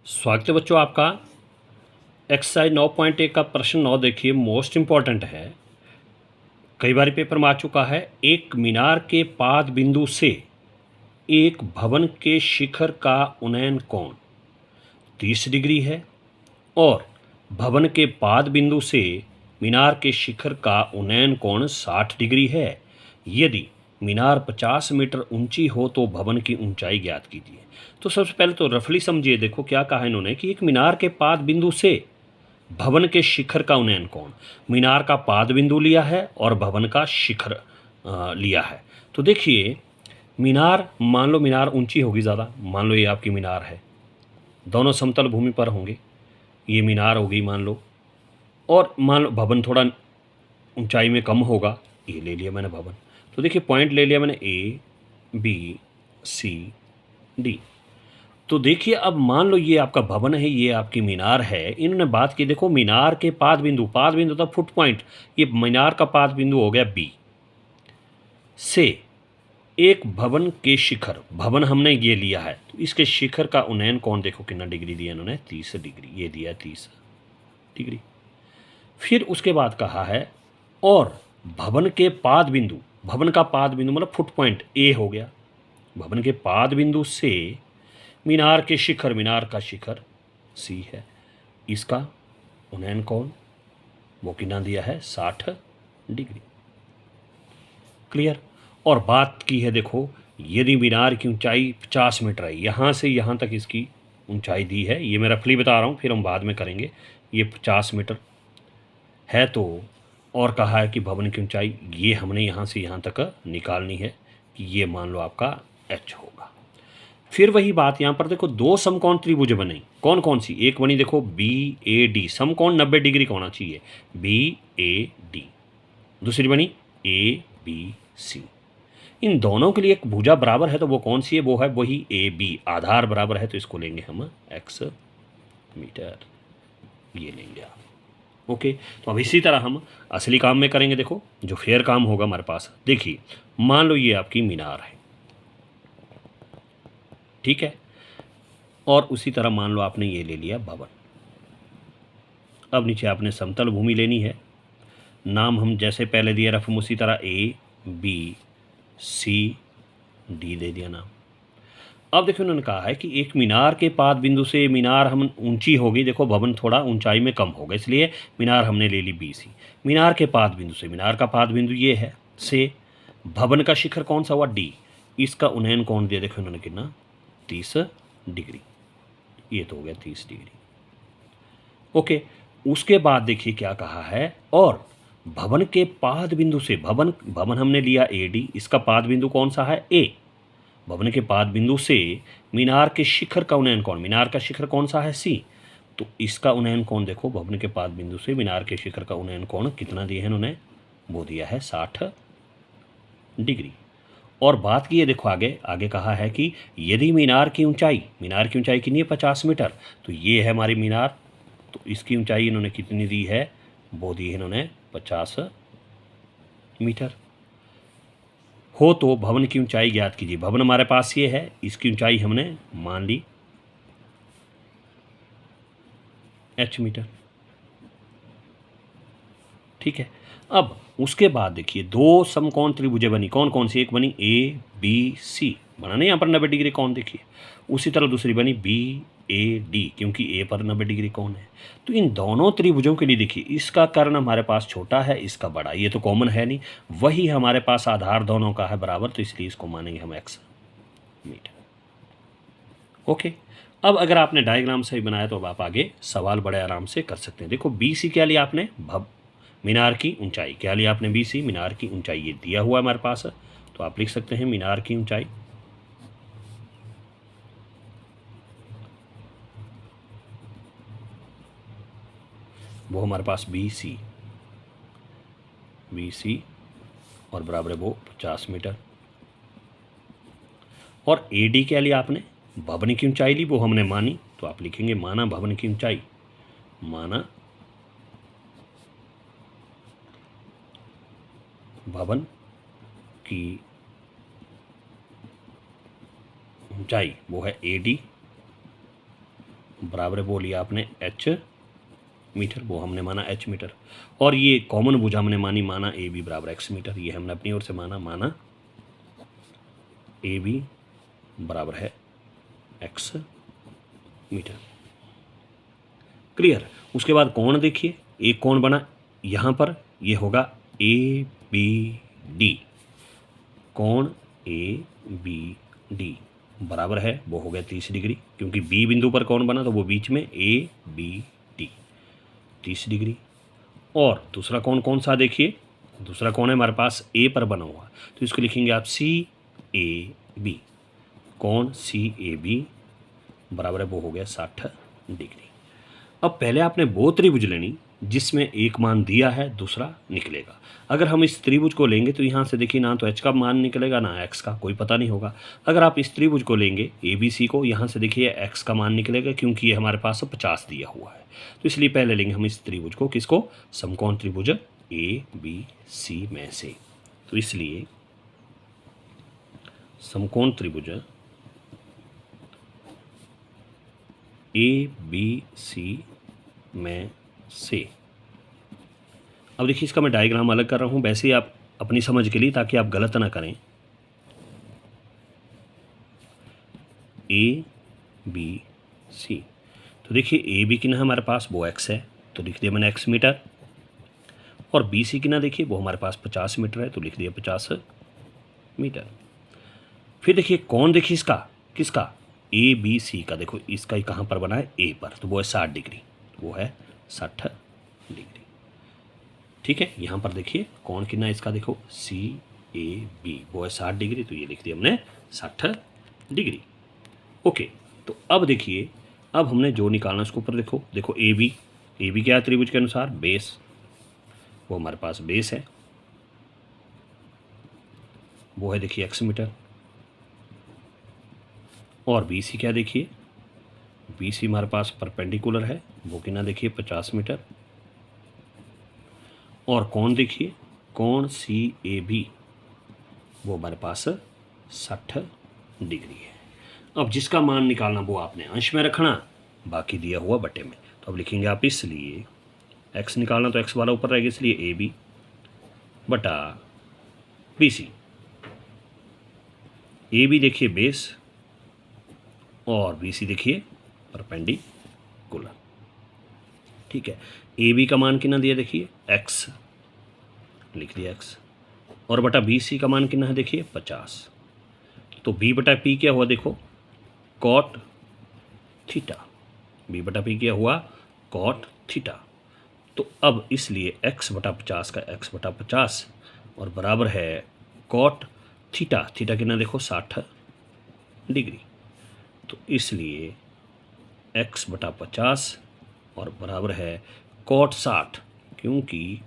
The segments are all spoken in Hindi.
स्वागत है बच्चों आपका। एक्सरसाइज 9.1 का प्रश्न 9 देखिए, मोस्ट इम्पॉर्टेंट है, कई बार पेपर में आ चुका है। एक मीनार के पाद बिंदु से एक भवन के शिखर का उन्नयन कोण 30 डिग्री है और भवन के पाद बिंदु से मीनार के शिखर का उन्नयन कोण 60 डिग्री है। यदि मीनार 50 मीटर ऊंची हो तो भवन की ऊंचाई ज्ञात कीजिए। तो सबसे पहले तो रफली समझिए, देखो क्या कहा इन्होंने कि एक मीनार के पाद बिंदु से भवन के शिखर का उन्नयन कोण, मीनार का पाद बिंदु लिया है और भवन का शिखर लिया है। तो देखिए मीनार, मान लो मीनार ऊंची होगी ज़्यादा, मान लो ये आपकी मीनार है, दोनों समतल भूमि पर होंगे, ये मीनार होगी मान लो, और मान लो भवन थोड़ा ऊंचाई में कम होगा, ये ले लिया मैंने भवन। तो देखिए पॉइंट ले लिया मैंने ए बी सी डी। तो देखिए अब मान लो ये आपका भवन है, ये आपकी मीनार है। इन्होंने बात की, देखो मीनार के पाद बिंदु था फुट पॉइंट, ये मीनार का पाद बिंदु हो गया बी से एक भवन के शिखर, भवन हमने ये लिया है, तो इसके शिखर का उन्नयन कोण देखो कितना डिग्री दिया इन्होंने, 30 डिग्री, ये दिया 30 डिग्री। फिर उसके बाद कहा है और भवन के पाद बिंदु, भवन का पाद बिंदु मतलब फुट पॉइंट ए हो गया, भवन के पाद बिंदु से मीनार के शिखर, मीनार का शिखर सी है, इसका उन्नयन कोण वो कितना दिया है 60 डिग्री। क्लियर। और बात की है देखो, यदि मीनार की ऊंचाई 50 मीटर है, यहाँ से यहाँ तक इसकी ऊंचाई दी है, ये मैं रफली बता रहा हूँ, फिर हम बाद में करेंगे, ये 50 मीटर है। तो और कहा है कि भवन की ऊंचाई ये हमने यहाँ से यहाँ तक निकालनी है, कि ये मान लो आपका एच होगा। फिर वही बात यहाँ पर देखो, दो समकोण त्रिभुज बनी, कौन कौन सी, एक बनी देखो बी ए डी, समकोण 90 डिग्री का होना चाहिए, बी ए डी। दूसरी बनी ए बी सी। इन दोनों के लिए एक भुजा बराबर है, तो वो कौन सी है, वो है वही ए बी। आधार बराबर है तो इसको लेंगे हम एक्स मीटर, ये लेंगे आप। ओके। तो अब इसी तरह हम असली काम में करेंगे, देखो जो फेयर काम होगा हमारे पास। देखिए मान लो ये आपकी मीनार है, ठीक है, और उसी तरह मान लो आपने ये ले लिया भवन। अब नीचे आपने समतल भूमि लेनी है, नाम हम जैसे पहले दिया रफ उसी तरह ए बी सी डी दे दिया नाम। अब देखो उन्होंने कहा है कि एक मीनार के पाद बिंदु से मीनार हम ऊंची होगी, देखो भवन थोड़ा ऊंचाई में कम होगा, इसलिए मीनार हमने ले ली बी सी। मीनार के पाद बिंदु से, मीनार का पाद बिंदु ये है, से भवन का शिखर कौन सा हुआ डी, इसका उन्नयन कौन दिया देखो इन्होंने कितना 30 डिग्री, ये तो हो गया 30 डिग्री। ओके। उसके बाद देखिए क्या कहा है, और भवन के पाद बिंदु से, भवन हमने लिया ए डी, इसका पाद बिंदु कौन सा है ए, भवन के पाद बिंदु से मीनार के शिखर का उन्नयन कोण, मीनार का शिखर कौन सा है सी, तो इसका उन्नयन कोण देखो भवन के पाद बिंदु से मीनार के शिखर का उन्नयन कोण कितना दिया है इन्होंने, वो दिया है 60 डिग्री। और बात की है देखो आगे, आगे कहा है कि यदि मीनार की ऊंचाई कितनी है 50 मीटर, तो ये है हमारी मीनार, तो इसकी ऊंचाई इन्होंने कितनी दी है, वो दी है इन्होंने 50 मीटर हो। तो भवन की ऊंचाई ज्ञात कीजिए। भवन हमारे पास ये है, इसकी ऊंचाई हमने मान ली h मीटर, ठीक है। अब उसके बाद देखिए दो समकोण त्रिभुजें बनी, कौन कौन सी, एक बनी ए बी सी, बना नहीं यहाँ पर 90 डिग्री कोण देखिए, उसी तरह दूसरी बनी बी ए डी, क्योंकि ए पर 90 डिग्री कोण है। तो इन दोनों त्रिभुजों के लिए देखिए इसका कर्ण हमारे पास छोटा है, इसका बड़ा, ये तो कॉमन है नहीं, वही हमारे पास आधार दोनों का है बराबर, तो इसलिए इसको मानेंगे हम एक्स मीटर। ओके। अब अगर आपने डायग्राम सही बनाया तो अब आप आगे सवाल बड़े आराम से कर सकते हैं। देखो बी सी क्या लिया आपने, मीनार की ऊंचाई क्या लिया आपने, बी सी मीनार की ऊंचाई, ये दिया हुआ है हमारे पास, तो आप लिख सकते हैं मीनार की ऊंचाई, वो हमारे पास बी सी और बराबर है वो 50 मीटर। और ए डी क्या लिया आपने, भवन की ऊंचाई ली, वो हमने मानी, तो आप लिखेंगे माना भवन की ऊंचाई, माना भवन की ऊंचाई, वो है ए डी, बराबर है, वो लिया आपने एच मीटर, वो हमने माना एच मीटर, और ये कॉमन भुजा हमने माना ए बी बराबर एक्स मीटर, ये हमने अपनी ओर से माना ए बी बराबर है एक्स मीटर। क्लियर। उसके बाद कोण देखिए, एक कोण बना यहाँ पर, ये होगा ए बी डी, कोण ए बी डी बराबर है, वो हो गया 30 डिग्री, क्योंकि बी बिंदु पर कोण बना तो वो बीच में ए बी डी 30 डिग्री। और दूसरा कोण कौन सा देखिए, दूसरा कोण है हमारे पास ए पर बना हुआ, तो इसको लिखेंगे आप सी ए बी, कोण सी ए बी बराबर है, वो हो गया 60 डिग्री। अब पहले आपने वो त्रिभुज लेनी जिसमें एक मान दिया है, दूसरा निकलेगा। अगर हम इस त्रिभुज को लेंगे तो यहाँ से देखिए ना तो एच का मान निकलेगा ना एक्स का, कोई पता नहीं होगा। अगर आप इस त्रिभुज को लेंगे ए बी सी को, यहाँ से देखिए एक्स का मान निकलेगा, क्योंकि ये हमारे पास 50 दिया हुआ है, तो इसलिए पहले लेंगे हम इस त्रिभुज को, किसको, समकोण त्रिभुज ए बी सी में से। तो इसलिए समकोण त्रिभुज ए बी सी में से। अब देखिए इसका मैं डायग्राम अलग कर रहा हूँ, वैसे ही आप अपनी समझ के लिए, ताकि आप गलत ना करें। ए बी सी, तो देखिए ए बी कितना है हमारे पास, वो एक्स है, तो लिख दिया मैंने एक्स मीटर, और बी सी कितना देखिए वो हमारे पास 50 मीटर है, तो लिख दिया 50 मीटर। फिर देखिए कौन, देखिए इसका, किसका, ए बी सी का, देखो इसका ही कहाँ पर बना है, ए पर, तो वो है 60 डिग्री, वो है 60 डिग्री। ठीक है, यहाँ पर देखिए कौन कितना इसका, देखो सी ए बी, वो है 60 डिग्री, तो ये लिख दिया हमने 60 डिग्री। ओके, तो अब देखिए, अब हमने जो निकालना उसके ऊपर देखो ए बी क्या है त्रिभुज के अनुसार, बेस, वो हमारे पास बेस है, वो है देखिए एक्स मीटर। और बी सी क्या देखिए, बी सी हमारे पास परपेंडिकुलर है, वो कितना देखिए 50 मीटर। और कौन देखिए, कौन सी ए बी, वो हमारे पास 60 डिग्री है। अब जिसका मान निकालना वो आपने अंश में रखना, बाकी दिया हुआ बटे में। तो अब लिखेंगे आप, इसलिए एक्स निकालना तो एक्स वाला ऊपर रहेगा, इसलिए ए बी बटा बी सी। ए बी देखिए बेस, और बी सी देखिए परपेंडिकुलर। ठीक है, ए बी का मान कितना दिया देखिए एक्स, लिख दिया एक्स, और बटा बी सी का मान कितना है देखिए 50। तो बी बटा पी क्या हुआ, देखो कॉट थीटा, बी बटा पी क्या हुआ, कॉट थीटा। तो अब इसलिए एक्स बटा 50 का एक्स बटा 50 और बराबर है कॉट थीटा, थीटा कितना देखो 60 डिग्री। तो इसलिए एक्स बटा 50 और बराबर है कॉट 60, क्योंकि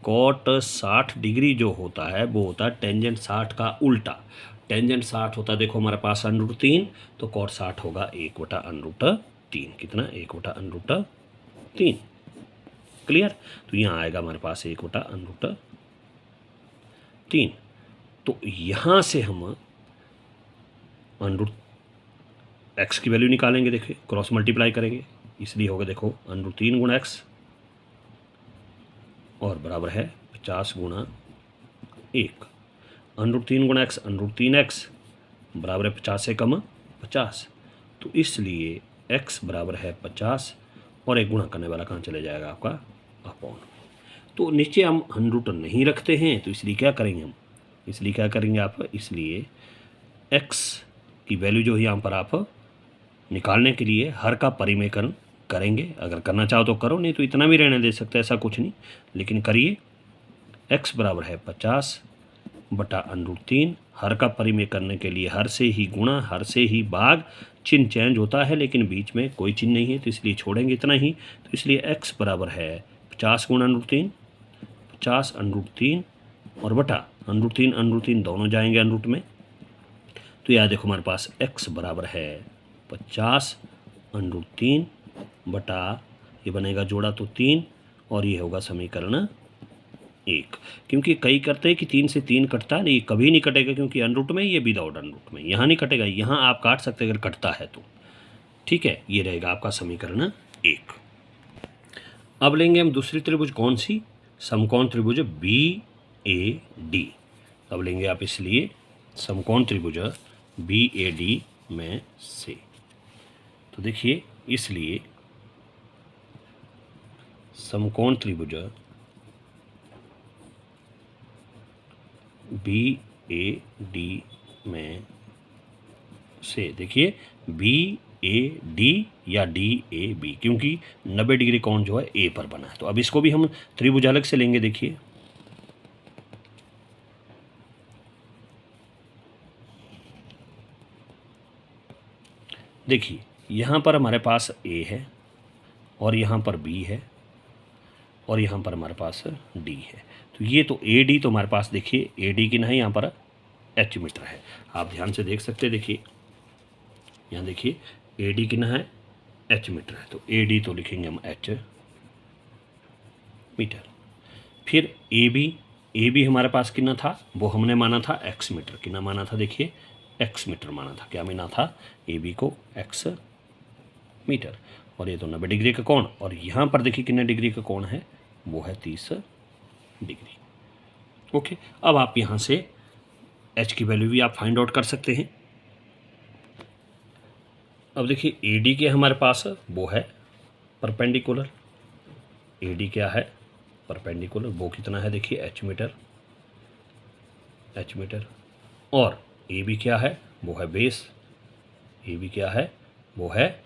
कॉट 60 डिग्री जो होता है वो होता है टेंजेंट 60 का उल्टा। टेंजेंट 60 होता है देखो हमारे पास √3, तो कॉट 60 होगा 1/√3, कितना 1/√3। क्लियर। तो यहाँ आएगा हमारे पास 1/√3। तो यहाँ से हम x की वैल्यू निकालेंगे, देखिए क्रॉस मल्टीप्लाई करेंगे, इसलिए होगा देखो √3 गुणा x और बराबर है 50 गुणा 1। √3 गुणा x √3x बराबर है 50 से कम 50, तो इसलिए x बराबर है 50 और एक गुणा करने वाला कहाँ चले जाएगा आपका अपॉन। तो नीचे हम 100 नहीं रखते हैं, तो इसलिए क्या करेंगे हम, इसलिए क्या करेंगे आप, इसलिए x की वैल्यू जो है यहाँ पर आप निकालने के लिए हर का परिमेयकरण करेंगे। अगर करना चाहो तो करो, नहीं तो इतना भी रहने दे सकते, ऐसा कुछ नहीं, लेकिन करिए। x बराबर है 50 बटा √3, हर का परिमेय करने के लिए हर से ही गुणा, हर से ही भाग, चिन्ह चेंज होता है लेकिन बीच में कोई चिन्ह नहीं है, तो इसलिए छोड़ेंगे इतना ही। तो इसलिए x बराबर है 50 गुणा √3, 50 √3 और बटा √3 दोनों जाएंगे √ में, तो यह देखो हमारे पास x बराबर है 50 √3 बटा, ये बनेगा जोड़ा तो 3, और ये होगा समीकरण 1। क्योंकि कई करते हैं कि 3 से 3 कटता है, नहीं कभी नहीं कटेगा, क्योंकि √ में, ये विदाउट √ में, यहाँ नहीं कटेगा। यहाँ आप काट सकते अगर कटता है तो, ठीक है, ये रहेगा आपका समीकरण 1। अब लेंगे हम दूसरी त्रिभुज, कौन सी? समकोण त्रिभुज BAD। अब लेंगे आप इसलिए समकोण त्रिभुज BAD में से। तो देखिए, इसलिए समकोण त्रिभुज BAD में से, देखिए BAD या DAB, क्योंकि 90 डिग्री कोण जो है A पर बना है। तो अब इसको भी हम त्रिभुज अलग से लेंगे। देखिए यहाँ पर हमारे पास A है और यहाँ पर B है और यहाँ पर हमारे पास D है। तो ये तो AD तो हमारे पास, देखिए AD की नहीं, यहाँ पर H मीटर है। आप ध्यान से देख सकते हैं, देखिए यहाँ देखिए AD कितना है, H मीटर है। तो AD तो लिखेंगे हम H मीटर। फिर AB हमारे पास कितना था, वो हमने माना था X मीटर। कितना माना था, देखिए X मीटर माना था। क्या माना था, AB को X मीटर। और ये तो 90 डिग्री का कोण, और यहाँ पर देखिए कितने डिग्री का कोण है, वो है 30 डिग्री। ओके, अब आप यहाँ से H की वैल्यू भी आप फाइंड आउट कर सकते हैं। अब देखिए AD क्या हमारे पास, वो है परपेंडिकुलर। AD क्या है, परपेंडिकुलर। वो कितना है, देखिए H मीटर। और AB क्या है, वो है बेस। AB क्या है, वो है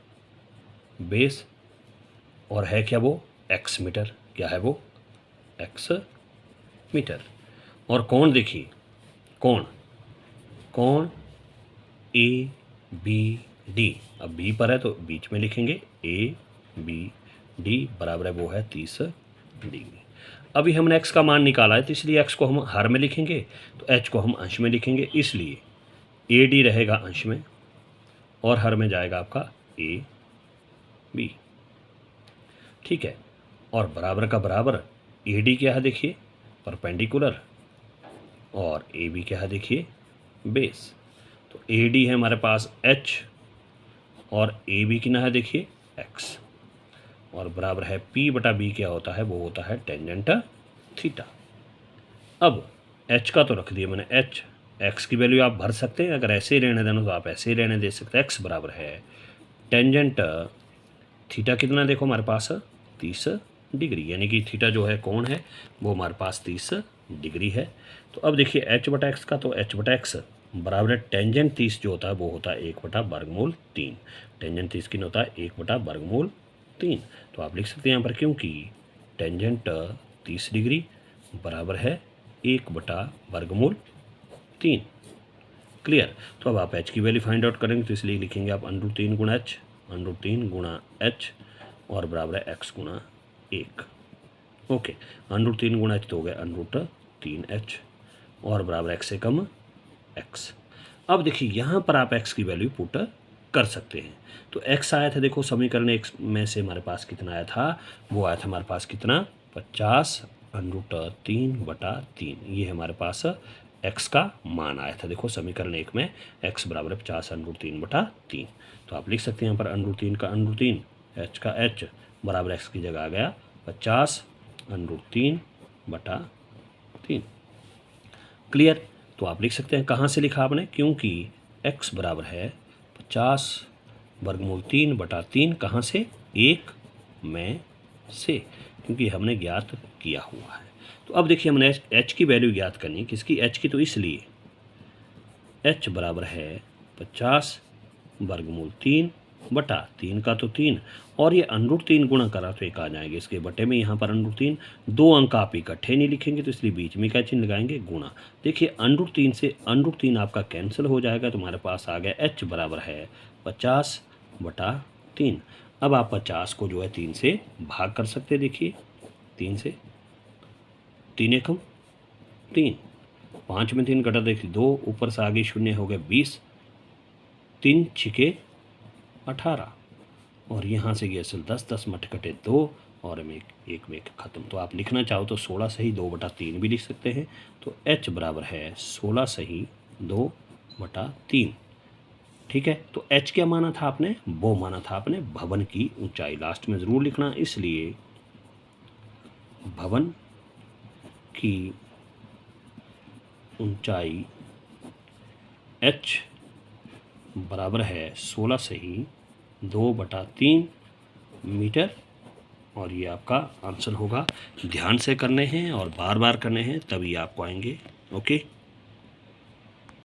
बेस। और है क्या, वो X मीटर। क्या है वो, X मीटर। और कोण देखिए, कोण ABD। अब B पर है तो बीच में लिखेंगे ABD बराबर है, वो है 30 डिग्री। अभी हमने X का मान निकाला है, तो इसलिए X को हम हर में लिखेंगे, तो H को हम अंश में लिखेंगे। इसलिए AD रहेगा अंश में और हर में जाएगा आपका AB। ठीक है, और बराबर का बराबर, AD क्या है, देखिए परपेंडिकुलर, और AB क्या है, देखिए बेस। तो AD है हमारे पास H और AB कितना है, देखिए X, और बराबर है P/B। क्या होता है, वो होता है टेंजेंट थीटा। अब H का तो रख दिया मैंने, X की वैल्यू आप भर सकते हैं। अगर ऐसे ही रहने देना तो आप ऐसे ही रहने दे सकते हैं। X बराबर है टेंजेंट थीटा, कितना देखो हमारे पास 30 डिग्री, यानी कि थीटा जो है कोण है वो हमारे पास 30 डिग्री है। तो अब देखिए H/X का, तो H/X बराबर है टेंजेंट 30 जो होता है वो होता है 1/वर्गमूल 3। टेंजेंट 30 कितना होता है, 1/वर्गमूल 3। तो आप लिख सकते हैं यहाँ पर, क्योंकि टेंजेंट 30 डिग्री बराबर है 1/वर्गमूल 3। क्लियर। तो अब आप H की वैल्यू फाइंड आउट करेंगे, तो इसलिए लिखेंगे आप √3 गुणा H, √3 गुणा H, और बराबर है X गुणा 1। ओके, √3 गुणा H तो हो गया √3H, और बराबर X से कम X। अब देखिए यहाँ पर आप X की वैल्यू पुट कर सकते हैं। तो X आया था, देखो समीकरण 1 में से हमारे पास कितना आया था, वो आया था हमारे पास कितना, 50 √3/3। ये हमारे पास X का मान आया था। देखो समीकरण 1 में X बराबर है 50 √3/3। तो आप लिख सकते हैं यहाँ पर √3 का √3, H का H, बराबर X की जगह आ गया 50 √3/3। क्लियर। तो आप लिख सकते हैं, कहाँ से लिखा आपने, क्योंकि X बराबर है 50/3/3। कहाँ से, 1 में से, क्योंकि हमने ज्ञात किया हुआ है। तो अब देखिए हमने H की वैल्यू ज्ञात करनी, किसकी, H की। तो इसलिए H बराबर है 50/3/3 का तो 3, और ये √3 गुणा करा तो एक आ जाएंगे इसके बटे में। यहाँ पर √3, 2 अंक आप इकट्ठे नहीं लिखेंगे, तो इसलिए बीच में क्या चिन्ह लगाएंगे, गुणा। देखिए √3 से √3 आपका कैंसिल हो जाएगा, तो हमारे पास आ गया H बराबर है 50/3। अब आप 50 को जो है 3 से भाग कर सकते हैं। देखिए 3 से, 3 एकम 3, 5 में 3 घटा, देखिए 2, ऊपर से आगे 0 हो गए 20, 3 छिके 18, और यहाँ से गया 10, 10 मठ कटे 2, और में एक में खत्म। तो आप लिखना चाहो तो 16 सही 2/3 भी लिख सकते हैं। तो H बराबर है 16 सही 2/3। ठीक है। तो h क्या माना था आपने, वो माना था आपने भवन की ऊंचाई, लास्ट में ज़रूर लिखना, इसलिए भवन की ऊंचाई h बराबर है 16 से ही 2/3 मीटर। और ये आपका आंसर होगा। ध्यान से करने हैं और बार बार करने हैं, तभी आपको आएंगे। ओके।